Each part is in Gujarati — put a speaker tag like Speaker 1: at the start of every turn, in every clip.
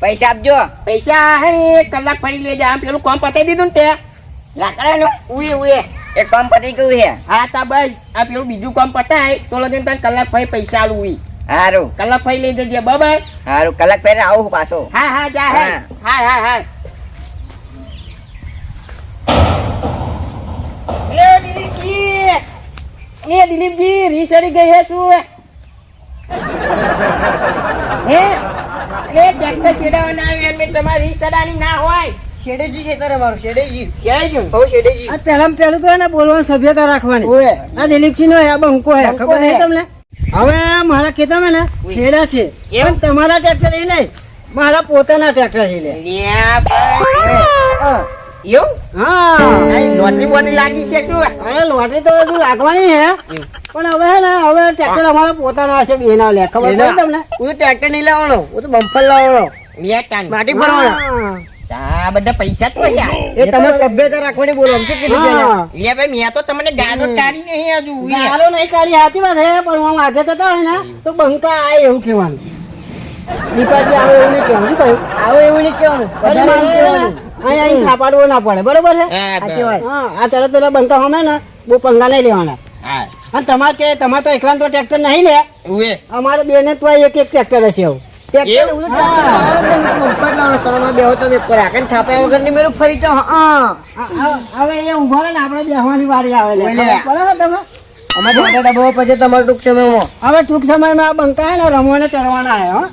Speaker 1: પૈસા આપજો.
Speaker 2: પૈસા હે કલાક ફરી લેજે. આમ પેલું કામ પતાઈ દીધું ને તે
Speaker 1: લાકડાનું
Speaker 2: ઉએ
Speaker 1: એક કામ પતી ગયું છે.
Speaker 2: હા તા બસ આ પેલું બીજું કામ પતાય તો લગન તને કલાક ફરી પૈસા આલું ઉઈ.
Speaker 1: હારું
Speaker 2: કલાક ફરી લઈ જજે બાય.
Speaker 1: હારું કલાક પહેલા આવું પાછો.
Speaker 2: હા હા જા હે. હા હા હા દિલીપજી રીસડી ગઈ હે શું હે ટ્રેક્ટર છેડાવવાના આવ્યા મેં તમારી રીસડાની ના હોય.
Speaker 1: શેડેજી છે તારે મારું શેડેજી.
Speaker 2: ક્યાં છું
Speaker 1: બહુ શેડેજી.
Speaker 3: આ પહેલામાં પહેલું તો એને બોલવાની સભ્યતા રાખવાની.
Speaker 1: ઓએ
Speaker 3: આ દિલીપસિંહ નો આ બંકો હે
Speaker 1: બંકો
Speaker 3: ખબર નહીં
Speaker 1: હે.
Speaker 3: તમને? હવે મારા ખેતરમાં ને ખેડા છે
Speaker 2: એવું?
Speaker 3: પણ તમારા ટ્રેક્ટર એ નહીં, મારા પોતાના ટ્રેક્ટર છે લે.
Speaker 2: લ્યા ભાઈ. એવું
Speaker 3: હા
Speaker 2: લોટરી બોટરી લાગી છે શું
Speaker 3: અરે લોટરી તો હજુ લાગવાની હે પણ હવે હે ને હવે ટ્રેક્ટર અમારા પોતાના હશે બેના લે ખબર પડી તમને?
Speaker 1: હું ટ્રેક્ટર નહીં લાવવાનો, હું તો બમ્પર લાવવાનો.
Speaker 2: લ્યા
Speaker 1: માટી ભરવાનો.
Speaker 3: હા.
Speaker 2: આ બધા પૈસા તો યાર
Speaker 1: એ તમે સભ્યતા રાખવાની બોલો. આમ શું કીધું પેલા?
Speaker 3: હા.
Speaker 2: લ્યા ભાઈ મેં તો તમને ગાડો કાઢી નહીં હજુ
Speaker 3: ગાળો નહીં કાઢી હાથી વાત હે પણ હું આજે થતા હોય ને તો બંકા આ એવું કહેવાનું. દીપાજી આવે એવું નહીં કહેવાનું. શું કહ્યું?
Speaker 1: આવું એવું નહીં કહેવાનું.
Speaker 3: પછી
Speaker 1: વધારે
Speaker 3: મારે
Speaker 1: એવું કહેવાનું.
Speaker 3: અહીં થાપાડવો ના પડે બરોબર છે.
Speaker 2: હા,
Speaker 1: સાચી વાત.
Speaker 3: હા આ તરત પેલા બંકા હોમે ને બહુ પંગા નહીં લેવાના.
Speaker 2: હા
Speaker 3: અને તમારે કે તમારે તો એકલા તો ટ્રેક્ટર નહીં લે,
Speaker 2: ઉએ
Speaker 3: અમારે બેને તો એક એક ટ્રેક્ટર હશે એવું.
Speaker 1: ટ્રેક્ટર હું તો ટ્રેક્ટર લાવવાનો જ નહીં, હું તો બમ્પર લાવવાનો. સળમાં બેહો તમે ઉપર રાખીને થાપ્યા વગરની મેલું ફરી તો હા.
Speaker 3: હવે એ ઉભા રહે ને આપણે બેહવાની વારી આવે લે.
Speaker 1: ઓલે.
Speaker 3: બરાબર તમે
Speaker 1: અમારે મોટા ડબ્બા પછી તમારે ટૂંક સમયમાં
Speaker 3: હવે ટૂંક સમયમાં આ બંકા હે ને રમવાને ચડવાના હે હો.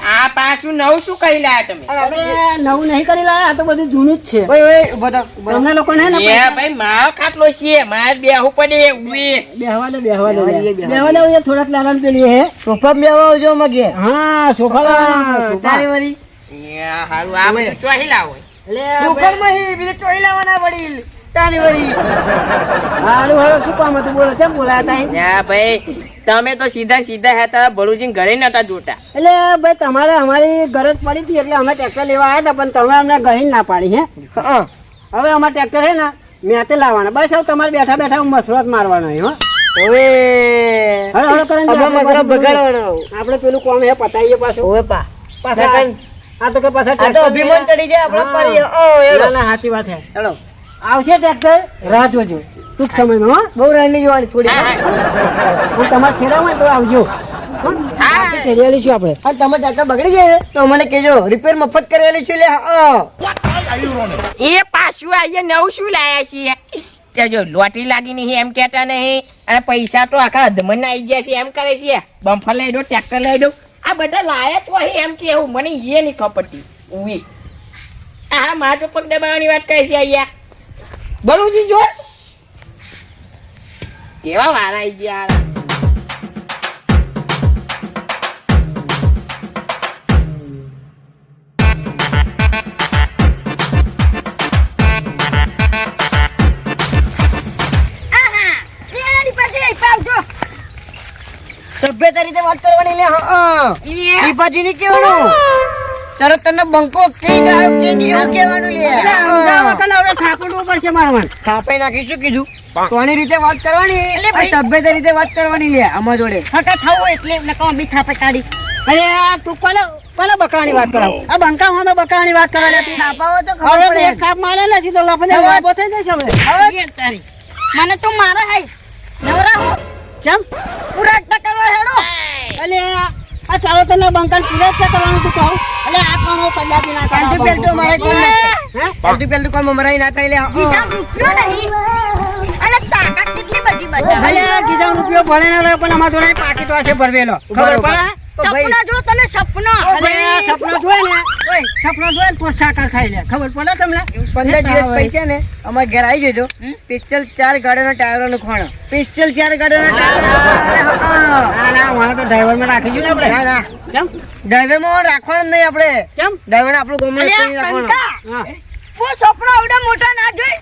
Speaker 2: આ પાછું નવું શું કરી લાયા તમે
Speaker 3: હવે નવું નહીં કરી લાયા, આ તો બધું જૂનું જ છે.
Speaker 1: ઓય ઓય ઉભો થા, ઉભો થા.
Speaker 3: તમને લોકોને હે ને
Speaker 2: લ્યા ભાઈ મારો ખાટલો છે માર બેહું પડે ઉએ
Speaker 3: બેહવા દે બેહવા દે
Speaker 1: બેહવા દે,
Speaker 3: બેહવા દે એ થોડાક લાલાને પેલી હે.
Speaker 1: સોફામાં બેહવા આવજો મગે.
Speaker 3: હા સોફા લાવવાના,
Speaker 1: તારે
Speaker 3: સોફા.
Speaker 1: વળી
Speaker 2: લ્યા હારું આ બધું ચોહી લાવો
Speaker 3: એટલે
Speaker 1: દુકાનમાં હી બીજે ચોરી લાવવાના વળી. તારે વળી
Speaker 3: હારું હવે શું કામ હતું બોલો, કેમ બોલાયા તા અહીં?
Speaker 2: લ્યા ભાઈ તમે તો સીધા સીધા હતા ભરૂચી ઘરે નતા જોતા
Speaker 3: એટલે ભાઈ તમારે અમારી ગરજ પડી હતી એટલે અમે ટ્રેક્ટર લેવા આવ્યા હતા પણ તમે અમને ગહી ના પાડી હે.
Speaker 1: હા
Speaker 3: હવે અમારે ટ્રેક્ટર છે ને મેતે લાવવાના બસ. હવે તમારે બેઠા બેઠા મસરત મારવાનો હે હો.
Speaker 1: ઓય
Speaker 3: હળો હળો કરીને
Speaker 1: અમે મગરા બગાડવાનો.
Speaker 3: આપણે પેલું કોમ હે પતાઈએ પાછું.
Speaker 1: ઓય પા
Speaker 3: પાછા આ તો કે પાછા
Speaker 1: આ તો
Speaker 3: ટ્રેક્ટર
Speaker 1: અભિમાન ચડી જાય આપણો
Speaker 3: હા.
Speaker 1: પાડી. ઓ
Speaker 3: ના
Speaker 1: એડો
Speaker 3: ના સાચી વાત હે.
Speaker 1: એડો
Speaker 3: આવશે ટ્રેક્ટર, રાહ જોજો ટૂંક સમયમાં હો.
Speaker 1: બહુ રાણી જોવાની થોડી.
Speaker 2: હા,
Speaker 3: હું તમારે ખેડામાં તો આવજો હો.
Speaker 2: હા.
Speaker 3: ખેડી છું આપણે.
Speaker 1: અને તમે ટ્રેક્ટર બગડી જાય ને તો મને કહેજો, રિપેર મફત કરેલી છે લે. હા
Speaker 2: એ પાછું આઈએ નવું શું લાયા છીએ જો લોટરી લાગી નહીં એમ કેતા નહીં અને પૈસા તો આખા અધમન આવી ગયા છે એમ કરે છે બમ્ફર લઈ દો ટ્રેક્ટર લઈ દો આ બધા લાયા તો હોય એમ કેવું મને એ નહીં ખબર પડતી ઉવી આ માથો પગ દબાવવાની વાત કહે છે અહીંયા બલુજી જો કેવા વારા આવી ગયા
Speaker 1: સભ્યતા રીતે વાત કરવાની લે. હા દીપાજી ને કેવાનું તરત તને બંકો કે ગાયો કે ની એવું કહેવાનું લે.
Speaker 3: અમદાવાદ કને હવે ઠાકોરનું પડશે મારવાનું.
Speaker 1: ખાપાઈ નાખી શું કીધું? કોની રીતે વાત કરવાની? સભ્યતા રીતે વાત કરવાની લે અમાર જોડે.
Speaker 3: અરે આ તું કોને બકરાની વાત કરાવ? આ બંકા અમે બકરાની વાત કરવા લે તું.
Speaker 1: ખાપાઓ તો
Speaker 3: હવે
Speaker 1: ખબર
Speaker 3: એક થાપ મારે ને સીધો લફને લાંબો થઈ જશે હવે.
Speaker 4: મને તો મારા હાઈ નવરા
Speaker 3: કેમ?
Speaker 4: પૂરા કરવા હેડો
Speaker 3: અલે આ ચાલો તને બંકાને પૂરા જ કરવાનું તું કહું. અલે આ કોનો કદાપી ના
Speaker 1: પહેલતું
Speaker 3: કરાવ.
Speaker 1: પહેલતું અમારે કોણ ના થાય.
Speaker 3: હે?
Speaker 1: પહેલતું કોણ મમરાઈ ના થાય લે.
Speaker 4: બીજા રૂપિયો નહીં અને તાકાત કેટલી બધી બતાવે
Speaker 3: અલે ગીજા રૂપિયો ભરે ના લે પણ અમાર જોડે પાકીટ વાસે ભરવેલો. ખબર પડે?
Speaker 1: તો ભાઈ
Speaker 4: સપના જો તને સપના
Speaker 3: અલે આ સપનો જોઈ ને ઓય સપનો જોઈ ને તો સાકર ખાઈ લે. ખબર પડે તમને?
Speaker 1: 15 દિવસ પૈસા ને અમારે ઘેર આવી જજો. પિસ્ટલ 4 ગાડીના ટાયરો નું ખોણો. પિસ્ટલ 4 ગાડીના ટાયરો.
Speaker 3: ના ના મને તો ડ્રાઈવરમાં રાખીશું ને આપણે.
Speaker 1: ના ના
Speaker 3: કેમ?
Speaker 1: ડ્રાઈવર માં રાખવાનું નહીં આપણે.
Speaker 3: કેમ?
Speaker 1: ડ્રાઈવર આપણું ગમે
Speaker 4: અલ્યા
Speaker 1: રાખવાનું.
Speaker 4: કંકા
Speaker 3: હા.
Speaker 4: વો સપના આવડા મોટા ના જોઈ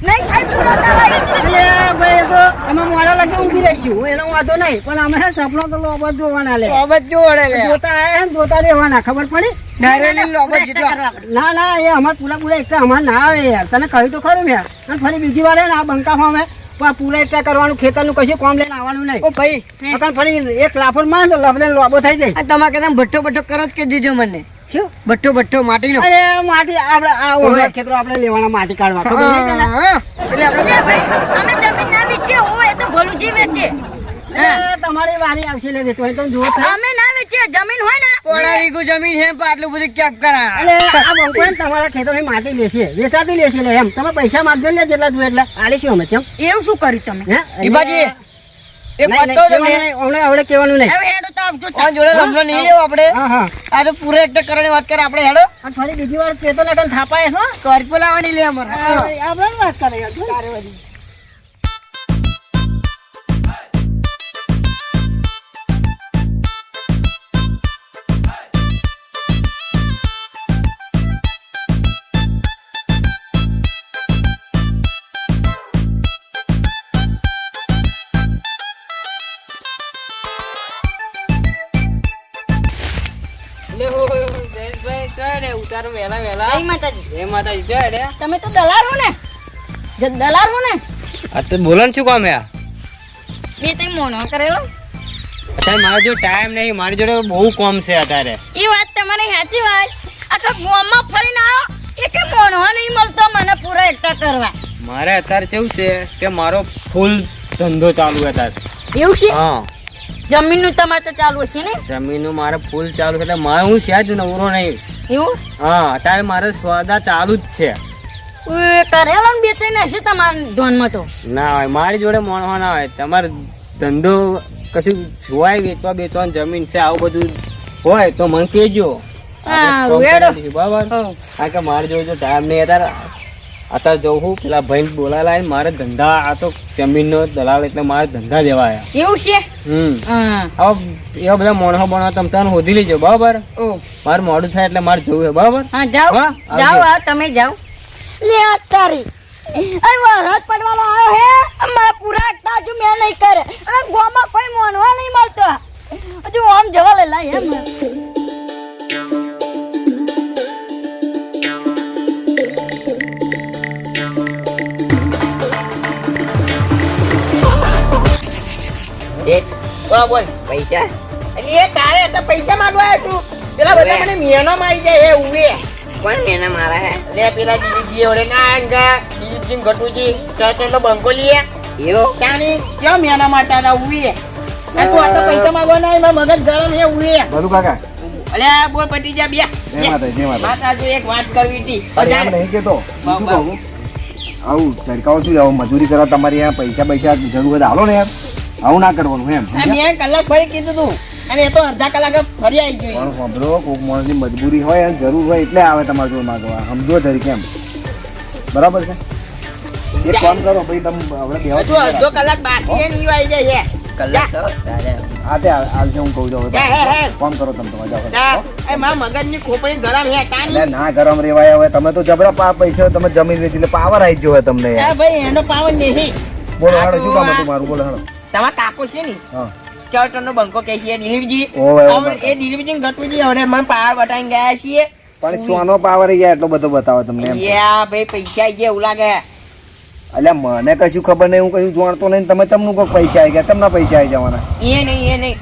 Speaker 4: નહીં થાય પૂરા તારા
Speaker 3: અલે ભાઈ તો અમે મોડા લાગે ઊંઘી રહીશું એનો વાંધો નહીં પણ અમે સપનો તો લોબત જોવાના લે.
Speaker 1: લોબત જો વળે લે.
Speaker 3: જોતા આયા ને જોતા રહેવાના. ખબર પડી?
Speaker 1: ડ્રાઈવર ની લોબત જેટલા.
Speaker 3: ના ના એ અમાર પૂરા એક અમાર ના આવે યાર. તને કહ્યું તો ખરું યાર. અને ફરી બીજી વાર હે ને આ બંકામાં અમે પૂરા એક કરવાનું ખેતરનું કશું કામ લઈને આવવાનું નહીં.
Speaker 1: ઓ ભાઈ
Speaker 3: અકન ફરી એક લાફડ માં તો લબલે લોબો થઈ જાય.
Speaker 1: આ તમારે કદમ ભટ્ટો ભટ્ટો કરો જ કે દીજો મને.
Speaker 3: શું
Speaker 1: બટ્ટો માટીનો
Speaker 3: અરે માટી આપણે આ ઓલા ખેતરો આપણે લેવાના માટી કાઢવા ખબર નહીં તને?
Speaker 1: હા, એટલે આપણે
Speaker 4: લે ભાઈ અમે જમીન ના વેચીએ હોય તો ભલુજી વેચે
Speaker 3: અરે, તમારી વારી આવશે લે વેચવાની તમે જુઓ તો.
Speaker 4: અમે ના વેચીએ જમીન હોય ને
Speaker 1: પોણા વીઘું જમીન છે પણ આટલું બધું કેમ કરા
Speaker 3: અરે આ બંકો તમારા ખેતરની માટી લેશે વેચાતી લેશે લે એમ તમે પૈસા માંગજો ને જેટલા જોઈએ એટલે આલીશું અમે કેમ
Speaker 4: એવું શું કર્યું તમે
Speaker 3: હે
Speaker 1: ઈબાજી એક વાત
Speaker 3: નહીં,
Speaker 1: તો
Speaker 3: નહીં, કહેવાનું નહીં, હમણાં આવડે કહેવાનું નહીં.
Speaker 4: હવે હેડો તો આવજો
Speaker 1: આ જોડે રમલો નહીં લેવો આપણે
Speaker 3: હા હા
Speaker 1: આ તો પૂરે એક કરવાની વાત કરે આપણે હેડો
Speaker 3: અને ફરી બીજી વાર કહેતો ને કાંઈ થાપાય છો
Speaker 1: સ્કોર્પિયો લાવવાની લે અમારે
Speaker 3: આપણે વાત કરે યાર, શું તારે વળી?
Speaker 4: જય માતાજી તમે તો દલાલ હો ને દલાલ હો ને
Speaker 1: બોલો ને શું કામ હે
Speaker 4: બે તઈ મોનો કરેલો
Speaker 1: અત્યારે મારો જો ટાઈમ નહીં મારી જોડે બહુ કામ છે અત્યારે
Speaker 4: એ વાત તમારી સાચી વાત આખા ગામમાં ફરીને આવ્યો એકે મોનો નહીં મળતો મને પૂરા એકઠા કરવા
Speaker 1: મારે અત્યારે કેવું છે કે મારો ફૂલ ધંધો ચાલુ છે અત્યારે
Speaker 4: એવું છે
Speaker 1: હા
Speaker 4: જમીનનું તમારે તો ચાલુ હશે ને
Speaker 1: જમીનનું મારે ફૂલ ચાલુ છે એટલે મારે હું સહેજ નવરો નહીં
Speaker 4: એવું
Speaker 1: હા અત્યારે મારે સોદા ચાલુ જ છે
Speaker 4: કરેલો ને બે ત્રણ હશે તમારા ધોનમાં તો
Speaker 1: ના હોય મારી જોડે મોણવા ના હોય તમારે ધંધો કશું જોવાય વેચવા બેચવાની જમીન છે આવું બધું હોય તો મને કહેજો
Speaker 4: હા,
Speaker 1: આપણે કામ
Speaker 4: વેડો.
Speaker 1: કરી દઈશું, બરાબર કારણ કે મારે જોજો ટાઈમ નહીં અત્યારે જવું હું પેલા ભાઈને બોલાય મારે ધંધા આ તો જમીનનો દલાલ એટલે મારે ધંધા લેવા આવ્યા
Speaker 4: એવું છે
Speaker 1: હા
Speaker 4: હા
Speaker 1: હવે એવા બધા મોણો બોણો તમે તને શોધી લેજો બરાબર મારે મોડું થાય એટલે મારે જવું છે બરાબર
Speaker 4: હા જાઓ
Speaker 1: હા, આવજો.
Speaker 4: જાઓ હા તમે જાઓ લે આ તારી વરસાદ પડવાનો આવ્યો હે અમારા પૂરા તાજુ મેં નહીં કરે અને ગોમાં કોઈ મોનવા નહીં મળતો હજુ આમ જવા લે લાય એમ
Speaker 2: બોલ પૈસા એટલે એ તારે તો પૈસા માંગવા આવ્યો તું પેલા બધા મને મિયાનો મારી જાય હે ઉવે
Speaker 1: કોણ મેના મારા હે
Speaker 2: લે પેલા દીદી ઓરે ના આંગા દીદી ગટુજી ચાચનો બંકો લીએ
Speaker 1: એવો
Speaker 2: ત્યાંની ક્યાં મિયાના માટાના ઉવે આ તું આ તો પૈસા માંગવા ના એમાં મગજ ગરમ હે ઉવે
Speaker 5: બોલું કાકા
Speaker 2: અલે બોલ પટી જા બે
Speaker 5: જય માતા જય માતા
Speaker 2: માતા જો એક વાત કરવી હતી
Speaker 5: અરે એમ નહીં કેતો હું શું કહું આવું તડકાઓ શું આવું મજૂરી કરવા તમારી અહીંયા પૈસા જરૂર હોય તો હાલો ને યાર આવું ના કરવાનું એમ
Speaker 2: આ મેં કલાક ફરી કીધું તું અને એ તો અડધા કલાકે ફરી આવી ગઈ
Speaker 5: પણ સાંભળો કોઈક માણસની મજબૂરી હોય અને જરૂર હોય એટલે આવે તમારે જોડે માગવા સમજો ધરી કેમ બરાબર છે એક કામ કરો ભાઈ તમે આપણે
Speaker 2: હજુ અડધો કલાક બાકી હે નહીં આવી જાય
Speaker 1: કલાક તો તારે
Speaker 5: આ તે હાલશે હું કહું છું
Speaker 2: હે, હે.
Speaker 5: કામ કરો તમે તમારે જાઓ
Speaker 2: જા. એ મારા મગજની ખોપડી ગરમ હે કાની
Speaker 5: એટલે ના ગરમ રેવાય હવે તમે તો જબરા પૈસા તમે જમીન વેચી એટલે પાવર આવી ગયો હોય તમને યાર.
Speaker 2: ભાઈ એનો પાવર નહીં
Speaker 5: બોલો હાડો શું કામ હતું મારું બોલો હાડો
Speaker 2: તમારા કાકો છે ને
Speaker 5: હા
Speaker 2: ચૌટનો બંકો કહે છે દિલીપજી
Speaker 5: ઓવે, ઓવે.
Speaker 2: હવે એ દિલીપજી ગટુજી હવે મને પાવર બતાવીને ગયા છીએ
Speaker 5: પણ સોનો પાવર ગયા એટલો બધો બતાવો તમને એમ
Speaker 2: યા ભાઈ પૈસા આઈ ગયા એવું લાગે
Speaker 5: એટલે મને કશું ખબર નહીં હું કશું જાણતો નહીં તમે તમનું કોઈ પૈસા આવી ગયા તમને પૈસા આવી જવાના
Speaker 2: એ નહીં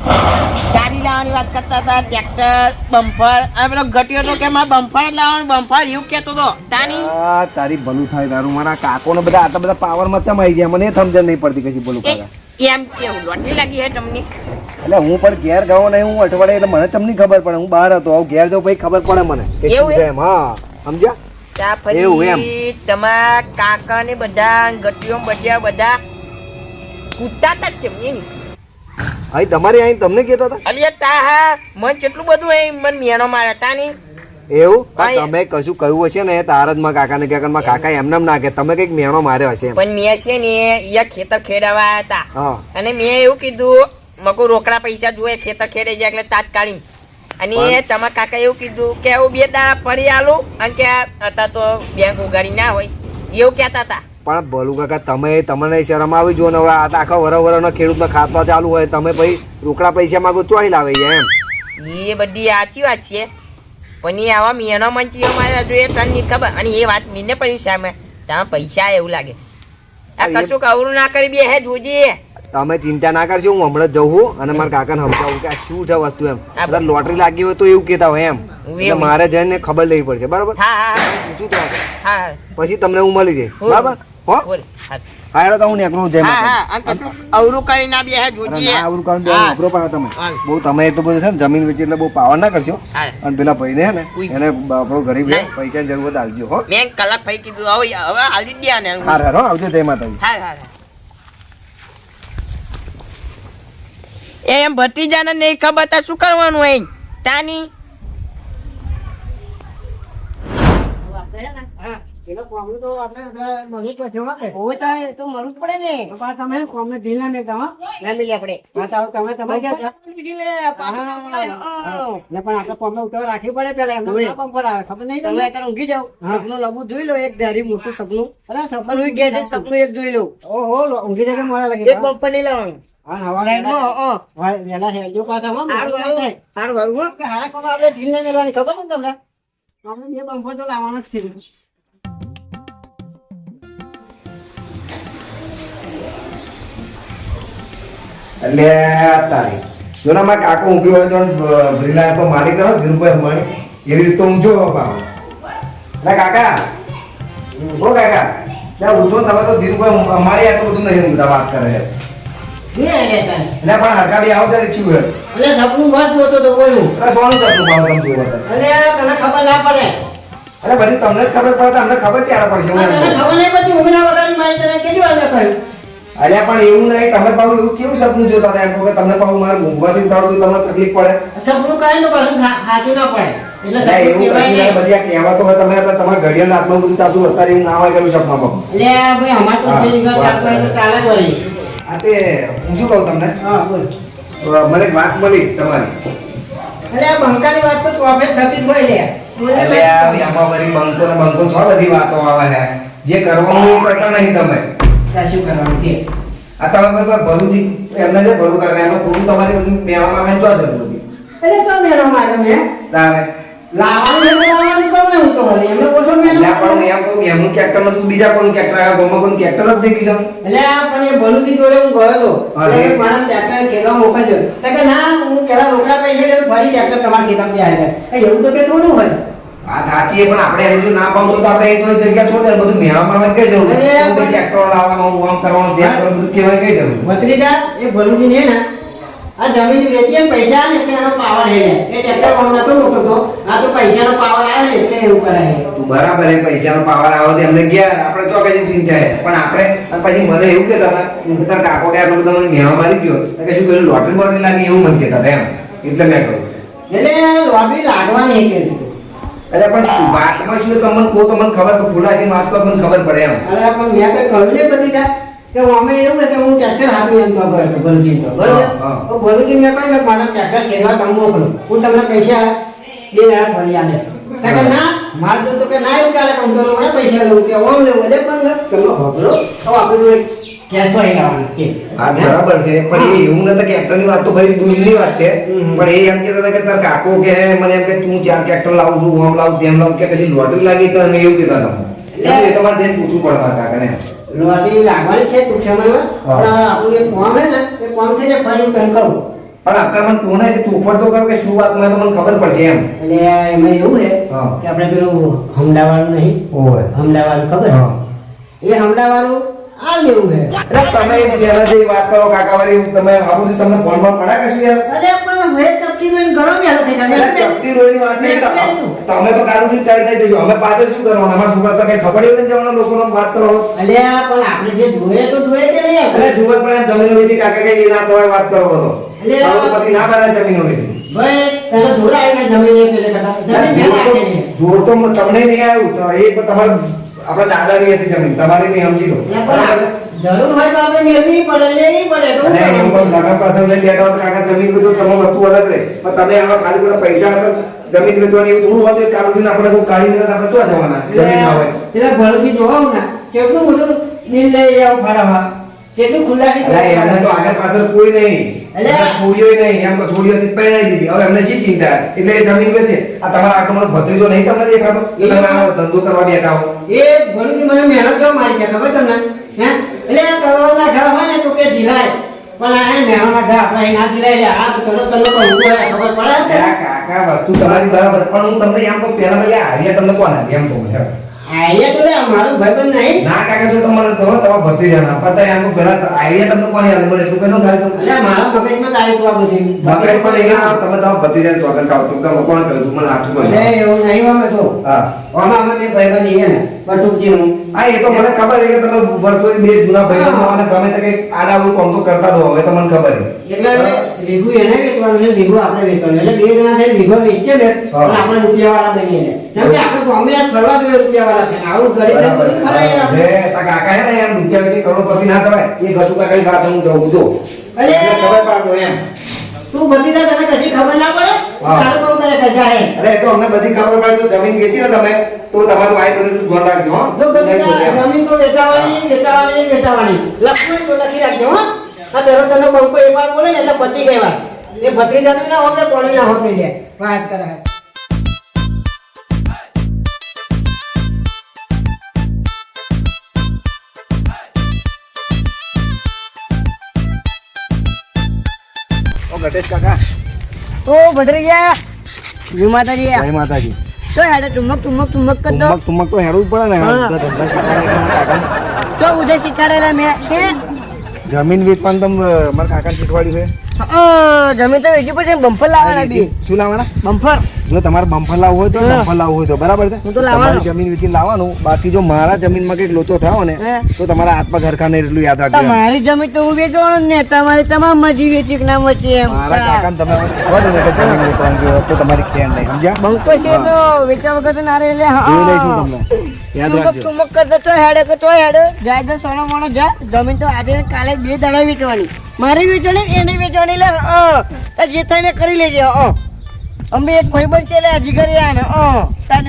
Speaker 2: ગાડી લાવવાની વાત કરતા હતા ટ્રેક્ટર બમ્પર આ પેલો ઘટ્યો તો કે મારે બમ્પર લાવવાનું બમ્પર એવું કેતો તો તાની
Speaker 5: આ તારી ભલું થાય તારું મારા કાકો ને બધા આટલા બધા પાવર માં ચમ આવી ગયા મને એ સમજણ નહીં પડતી કશી બોલું કાકા
Speaker 2: એમ કેવું લોટરી લાગી હે તમને
Speaker 5: એટલે હું પણ ઘેર ગયો નહીં હું અઠવાડિયે એટલે મને તમને ખબર પડે હું બહાર હતો હવે ઘેર જાઉં પછી ખબર પડે મને કે શું
Speaker 2: એવું
Speaker 5: છે એમ હા સમજ્યા
Speaker 2: ત્યાં
Speaker 5: એવું એમ.
Speaker 2: ફરી તમારા કાકા ને બધા ગટીઓ બચ્યા બધા કૂદતા જ છે એની
Speaker 5: અહીં તમારી અહીં તમને કહેતા હતા
Speaker 2: અલિયા તા હા મન કેટલું બધું એ મન મિયાનો માર્યા તા ની
Speaker 5: એવું
Speaker 2: હા,
Speaker 5: પણ તમે કશું કહ્યું હશે ને તાર જ માં કાકા ને કાકા કાકા એમને ના કે તમે કઈક મેણો માર્યો હશે એમ.
Speaker 2: પણ મેં છે ને અહીંયા ખેતર ખેડાવા આવ્યા હતા
Speaker 5: હા
Speaker 2: અને મેં એવું કીધું મકો રોકડા પૈસા જોઈએ ખેતર ખેડે જાય એટલે તાત્કાલિક અને તમારા કાકા એવું કીધું કે હું બે દા ફરી આલું અને કે હતા તો બેંક ઉગાડી ના હોય એવું કહેતા હતા
Speaker 5: પણ ભલું કાકા તમે તમને શરમ આવી જો ને હવે આ તો આખા વરનો ખેડૂતનો ખાતા ચાલુ હોય તમે ભાઈ રોકડા પૈસા માંગો ચોઈ લાવે છે એમ
Speaker 2: એ બધી સાચી વાત છે પણ એ આવા મિયાનો મંચીઓ મારે જોઈએ તને ખબર અને એ વાત મીને પડી સામે ત્યાં પૈસા એવું લાગે આ કશું કવરું ના કરી બે હે જોજે
Speaker 5: તમે ચિંતા ના કરશો, હું હમણાં જઉં છું અને મારા કાકાને સમજાવું કે આ શું છે વસ્તુ એમ. બધા લોટરી લાગી હોય તો એવું કહેતા હોય એમ. એટલે મારે જઈને ખબર લેવી પડશે, બરાબર?
Speaker 2: હા
Speaker 5: પૂછું તો આગળ.
Speaker 2: હા
Speaker 5: પછી તમને હું મળી જઈશ, બરાબર? હો
Speaker 2: બોલ હા
Speaker 5: હા હેડો તો હું નીકળું જય માતાજી.
Speaker 2: હા અને કશું અવરું કરીને આ બે
Speaker 5: અરે
Speaker 2: જોજીએ
Speaker 5: ના આવરું કામ
Speaker 2: હા.
Speaker 5: ઉભરો પાડો તમે.
Speaker 2: હા.
Speaker 5: બહુ તમે એટલું બધું છે ને જમીન વેચી એટલે બહુ પાવર ના કરશો.
Speaker 2: હા.
Speaker 5: અને પેલા ભાઈને હે ને
Speaker 2: ઉઈ.
Speaker 5: એને આપણો ગરીબ છે,
Speaker 2: નહીં.
Speaker 5: પૈસાની જરૂર હોય તો આલજો હો.
Speaker 2: મેં કલાક પછી કીધું હવે હાલી જ દે ને
Speaker 5: હા હેડો આવજો જય માતાજી.
Speaker 2: હા એમ ભતીજાને નહીં ખબર તો શું કરવાનું હોય તાની
Speaker 3: એનો કોમનું તો આપણે મળવું પડશે હો કે? હોય તો એ તો મળવું જ પડે ને. તો પાછા તમે કોમને ઢીલા નહીં થવા.
Speaker 2: ના મિલે આપણે
Speaker 3: હા, તો તમે ક્યાં છો? એટલે પણ આપણે કોમને ઉતાવળ રાખવી પડે પેલા એમને ના બમ્પર આવે ખબર નહીં તમને?
Speaker 6: ઊંઘી જાવ સપનું લબુ જોઈ લો એક ધારી મોટું સપનું
Speaker 3: અરે સપનું
Speaker 6: અને હું ઘેર જઈને સપનું એક જોઈ લઉં
Speaker 3: ઓહો ઊંઘી જગ્યા મોડા લાગે
Speaker 6: એક બમ્પર નહીં લાવવાનું
Speaker 3: હા હવા વેલા છે જો પાછા હો
Speaker 6: હારું હારું હો.
Speaker 3: કે હારા કોમ આપણે ઢીલ નહીં મેળવાની ખબર ને તમને? આપણે બે બમ્પર તો લાવવાનો જ છે.
Speaker 5: એટલે તારી જો ને મારા કાકો ઊંઘી હોય તો ભરીલા તો માલિક ના હોય ધીરુભાઈ અંબાણી એવી રીતે ઊંઘજો પાવ. એટલે કાકા ઓ કાકા ત્યાં ઉઠો તમે તો ધીરુભાઈ અંબાણી આટલું બધું નહીં ઊંઘતા વાત કરે છે. એટલે પણ હરકા બી આવો ત્યારે ચીવું
Speaker 3: એટલે સપનું મસ્ત જોતો તો કોઈનું.
Speaker 5: અરે સોનું સપનું પાવ તમે જોવો તો.
Speaker 3: અને તને ખબર ના પડે.
Speaker 5: અરે બધી તમને જ ખબર પડે તો અમને ખબર ત્યારે પડશે હું
Speaker 3: તને
Speaker 5: એમ કહું.
Speaker 3: ખબર નહીં પડતી ઊંઘના વગાડી મારી તને કેટલી વાર મેં કહ્યું.
Speaker 5: અલ્યા પણ એવું નહીં તમે પાછું એવું કેવું સપનું જોતા હતા એમ કહો કે તમને પાછું મારે ઊંઘવાથી ઉઠાડું તો તમને તકલીફ પડે.
Speaker 3: સપનું કાંઈ તો પાછું સાચું ના પડે. એટલે
Speaker 5: અલ્યા
Speaker 3: સપનું
Speaker 5: એવું
Speaker 3: કહેવાય
Speaker 5: કશું નહીં.
Speaker 3: નહીં.
Speaker 5: બધી આ કહેવાતો હોય તમે હતા તમારા ઘડિયાળ રાતમાં બધું ચાલતું અત્યારે એવું ના હોય કરું સપનામાં.
Speaker 3: એટલે ભાઈ અમાર તો
Speaker 5: હા,
Speaker 3: જે રીતના ચાલતું હોય તો ચાલે જ વળી.
Speaker 5: આ તે હું શું કહું તમને
Speaker 3: હા બોલ.
Speaker 5: મને એક વાત મળી તમારી.
Speaker 3: એટલે આ બંકાની વાત તો ચોફે થતી જ હોય લે. બોલે
Speaker 5: એટલે
Speaker 3: ભાઈ.
Speaker 5: આમાં બધી બંકો ને બંકો છો બધી વાતો આવે છે જે કરવાનું એ કરતા નહીં તમે.
Speaker 3: ત્યાં શું કરવાનું કે?
Speaker 5: આ તમે ભાઈ ભલું એમને જે ભલું કરે એનું પૂરું તમારી બધું મેળવવામાં આવે ચો જરૂર હતી
Speaker 3: એટલે શું મેળો મારે મેં
Speaker 5: તારે
Speaker 3: લાવવાનું છે તો લાવવાનું કહું ને હું તો વળી. એમને ઓછો મેળો
Speaker 5: એટલે પણ હું એમ કહું કે એમનું કેક્ટર નતું બીજા કોઈનું કેક્ટર આવ્યા ગોમાં કોઈનું કેક્ટર જ નહીં બીજા.
Speaker 3: એટલે આ પણ એ ભલુથી જોડે હું ગયો હતો.
Speaker 5: હા,
Speaker 3: એટલે
Speaker 5: એ.
Speaker 3: મારા ટ્રેક્ટર ખેતરમાં મોકલજો. તો કે ના હું પેલા રોકડા પૈસા લઉં ફરી ટ્રેક્ટર તમારા ખેતરથી આવી જાય. એવું તો કે થોડું હોય.
Speaker 5: વાત સાચી છે પણ આપણે એમ જો ના પાવતો તો આપણે એ તો જગ્યા છોડે બધું મેળવવામાં આવે કઈ જરૂર
Speaker 3: અરે
Speaker 5: શું ભાઈ ટ્રેક્ટર લાવવાનું આમ કરવાનું ધ્યાન કરવાનું બધું કહેવાય કઈ જરૂર.
Speaker 3: ભત્રીજા એ ભલુજી ને ને આ જમીન વેચીએ ને પૈસા આવે ને એટલે એનો પાવર હે લે. એ ટ્રેક્ટર કામ નતો મોકલતો. આ તો પૈસાનો પાવર આવે ને એટલે એવું કરાય.
Speaker 5: તું બરાબર એ પૈસાનો પાવર આવો તો એમને ગયા આપણે ચોક્કસ ચિંતા છે પણ આપણે અને પછી મને એવું કહેતા હતા હું તાર કાકો કે આટલું બધું મને મેળવા મારી ગયો તો કે શું પેલું લોટરી બોટરી લાગી એવું મને કહેતા હતા એમ એટલે મેં કહ્યું.
Speaker 3: એટલે લોબી લાગવાની એ કીધું.
Speaker 5: અરે પણ વાતમાં શું તમને કહો તો મને ખબર ખુલાસી વાત તો મને ખબર પડે એમ.
Speaker 3: અરે પણ મેં કઈ કહ્યું નહીં ભત્રીજા કે અમે એવું કે હું ટ્રેક્ટર આપી એમ તો ગયો હતો ભલુજી તો બરોબર.
Speaker 5: હા.
Speaker 3: તો ભલુજી મેં કહ્યું કે મારા ટ્રેક્ટર ખેડવા તમે મોકલો હું તમને પૈસા 2,000 ભરી આલે. તો કે ના મારે તો કે ના એવું ચાલે પણ તો હમણાં પૈસા લઉં કે ઓમ લેવું એટલે પણ તમે હોબળો તો આપણે જોડે કેશ તો અહીં આવવાનું કે
Speaker 5: હા બરાબર છે પણ એ એવું નતા કે ટ્રેક્ટરની વાત તો ભાઈ દૂરની વાત છે પણ એ એમ કહેતા હતા કે તાર કાકો કે મને એમ કે તું 4 ટ્રેક્ટર લાવું છું આમ લાવું તેમ લાવું કે પછી લોટરી લાગી તો અમે એવું કહેતા હતા એટલે એ તમારે જઈને પૂછવું પડે મારા કાકાને.
Speaker 3: લોટરી લાગવાની છે ટૂંક સમયમાં
Speaker 5: હા.
Speaker 3: પણ આપણું એક ફોર્મ હે ને એ ફોર્મ થઈ જાય ફરી હું તને કહું.
Speaker 5: પણ અત્યારે મને કોને કે ચોખવટ તો કરો કે શું વાત મને તો મને ખબર પડશે એમ.
Speaker 3: એટલે એમાં એવું છે
Speaker 5: હા.
Speaker 3: કે આપણે પેલું હમદાવાળું નહીં
Speaker 5: ઓય
Speaker 3: હમદાવાળું ખબર
Speaker 5: હા.
Speaker 3: એ હમદાવાળું આ લેવું છે.
Speaker 5: એટલે તમે પહેલા જે વાત કરો કાકાવાળી તમે આવું તમને ફોન માં પડ્યા કે શું યાર.
Speaker 3: અરે પણ હવે ચપટી લઈને ઘણો મેળો થઈ જાય.
Speaker 5: એટલે ચપટી રોઈની વાત નહીં તમે તો કારુથી ટાળી થઈ જજો અમે પાછળ શું કરવાનું અમારા છોકરા તો કઈ ખબર નહીં જવાના લોકોનો વાત કરો.
Speaker 3: અલ્યા પણ આપણે જે જોઈએ તો જોઈએ કે નહીં
Speaker 5: એટલે જુવર પણ જમીનો વેચી કાકા કઈ એ ના તમારી વાત કરો હતો
Speaker 3: એટલે
Speaker 5: પછી ના પાડે જમીનો વેચી.
Speaker 3: ભાઈ તને જોર આવી ગઈ જમીન એક પેલે કરતા જમીન મેં રાખેલી.
Speaker 5: જોર તો તમને નહીં આવ્યું તો એ તો તમારે આપણા દાદાની હતી જમીન તમારી નહીં સમજી લો.
Speaker 3: એટલે પણ જરૂર હોય તો આપણે મેળવી પડે લેવી પડે તો
Speaker 5: અને એવું પણ લગન પાસે લઈને બેઠા હોય તો કાકા જમીન બધું તમારી વસ્તુ અલગ રહે પણ તમે આમાં ખાલી બધા પૈસા હતા જમીન વેચવાની એવું થોડું હોય કાઢીને આપણે કોઈ કાઢીને આપણે તો જવાના જમીન ના હોય.
Speaker 3: એટલે ભરતી જોવા ને કેટલું બધું દિલ લઈ આવું ફરવા કેટલું ખુલ્લાથી
Speaker 5: અરે એમને તો આગળ પાછળ કોઈ નહીં
Speaker 3: એટલે
Speaker 5: એટલે છોડીઓ નહીં એમ તો છોડીઓ પહેરાઈ દીધી હવે એમને શી ચિંતા એટલે એ જમીન વેચે આ તમારા આટલો મને ભત્રીજો નહીં તમને દેખાતો એ તમે આવો ધંધો કરવા બેઠા હો.
Speaker 3: એ ભરતી મને મહેનત કેવા મારી છે ખબર તમને હે એટલે આ કરોડના ઘર હોય ને તો કે જીલાય પણ આ હે મહેમાન ઘર આપણે અહીં ના દિલાઈ લે આ તનો તનો કોઈ ઊભો હે ખબર પડે
Speaker 5: અરે કાકા વસ્તુ તમારી બરાબર પણ હું તમને એમ કહું પહેલા મને આઈડિયા તમને કોણ આપી એમ કહું હેડો.
Speaker 3: આઈએ તો લે મારો ભાઈબંધ નહીં
Speaker 5: ના કાકા જો તમને તો તમારા ભત્રીજાના પતા એમ કહું પહેલા આઈડિયા તમને કોણ આપે મને એટલું કહેતો ખાલી તો
Speaker 3: એટલે મારા મગજમાં તો આવી તો આ બધી
Speaker 5: મગજ પણ અહીંયા તમે તમારા ભત્રીજાને સ્વાગત કરો છો તમે કોણ કહ્યું તું મને સાચું કહો
Speaker 3: એટલે એવું નહીં અમે તો
Speaker 5: હા
Speaker 3: આમાં અમે બે ભાઈબંધ છીએ ને બટુકજીનું
Speaker 5: હા એ તો મને ખબર છે કે તમે વર્ષોથી બે જૂના ભાઈબંધો અને ગમે તે કંઈક આડાવડું કામ તો કરતા તો હવે તમને ખબર છે
Speaker 3: એટલે વીઘું એને વેચવાનું છે વીઘું આપણે વેચવાનું એટલે બે જણા થઈ વીઘો વેચે ને
Speaker 5: હા.
Speaker 3: એટલે આપણે રૂપિયાવાળા બનીએ ને કેમ કે આપણે ગામે યાર ફરવા જોઈએ રૂપિયાવાળા છે ને આવું ગરીબ થઈ બધું ફરાય યાર આપણે.
Speaker 5: જે તા કાકા હે ને એમ રૂપિયા વેચી કરોડપતિ ના થવાય એ ગટુ કાકાની વાત હું જઉં છું
Speaker 3: અલે!
Speaker 5: એટલે ખબર પાડતો એમ
Speaker 3: તું બધી તા તને કશી ખબર ના પડે
Speaker 5: હા.
Speaker 3: તારું કામ કરે કજા હે
Speaker 5: અરે એ તો અમને બધી ખબર પડે તો જમીન વેચી ને તમે તો તમારું આય બધું ધ્યાન રાખજો હો
Speaker 3: જો બધી
Speaker 5: નહીં
Speaker 3: તા
Speaker 5: છોડ્યા.
Speaker 3: જમીન તો વેચાવાની લખવું તો લખી રાખજો હો આ તરત તને બંકો એકવાર બોલે ને એટલે પતી ગઈ વાત એ ભત્રીજાનું ના હોત ને કોણી ના હોત નહીં લે વાત કરે હે.
Speaker 5: ઓ ગટેશ કાકા
Speaker 6: તો ભદ્રી ગયા જય માતાજી
Speaker 5: જય માતાજી
Speaker 6: તો હેડે ટુમક ટુમક ટુમક કર દો
Speaker 5: તુમક તો હેડવું જ પડે ને
Speaker 6: હા.
Speaker 5: ધંધા શીખવાડે એટલે મારા કાકાને
Speaker 6: તો ઉદય શીખાડેલા મેં હે
Speaker 5: જમીન વેચવાનું તમે મારા કાકાને શીખવાડ્યું
Speaker 6: જમીન તો વેચી પડશે બમ્ફર લાવવાના
Speaker 5: છે
Speaker 6: બી
Speaker 5: શું લાવવાના
Speaker 6: બમ્ફર
Speaker 5: જો તમારે બમ્ફર લાવવું હોય તો
Speaker 6: હા.
Speaker 5: બમ્ફર લાવવું હોય તો બરાબર છે
Speaker 6: હું તો લાવવાનો.
Speaker 5: તમારી જમીન વેચીને લાવવાનું બાકી જો મારા જમીનમાં કંઈક લોચો થયો ને
Speaker 6: હા.
Speaker 5: તો તમારા હાથમાં ઘરખા નહીં એટલું યાદ રાખજો
Speaker 6: તમારી જમીન તો હું વેચવાનો જ ને તમારી તમામ મજી વેચી કે ના મચી એમ
Speaker 5: મારા કાકાને તમે હવે શીખવાડો ને કે જમીન વેચવાનું જો તો તમારી ખેર નહીં સમજ્યા
Speaker 6: બંકો છે તો વેચવા વગર તો ના રહે એટલે
Speaker 5: એવું લઈશું તમને યાદ
Speaker 6: ટુમક
Speaker 5: રાખજો
Speaker 6: ટુમક કરતો તો હેડે કે તો હેડે જાય તો સોનો મોનો જા જમીન તો આજે ને કાલે 2 દાડા વેચવાની મારી વેચવાની એને વેચવાની લે જે થઈને કરી લેજે અમે એક ભાઈબંધ છે લે હજી કરી આને તાને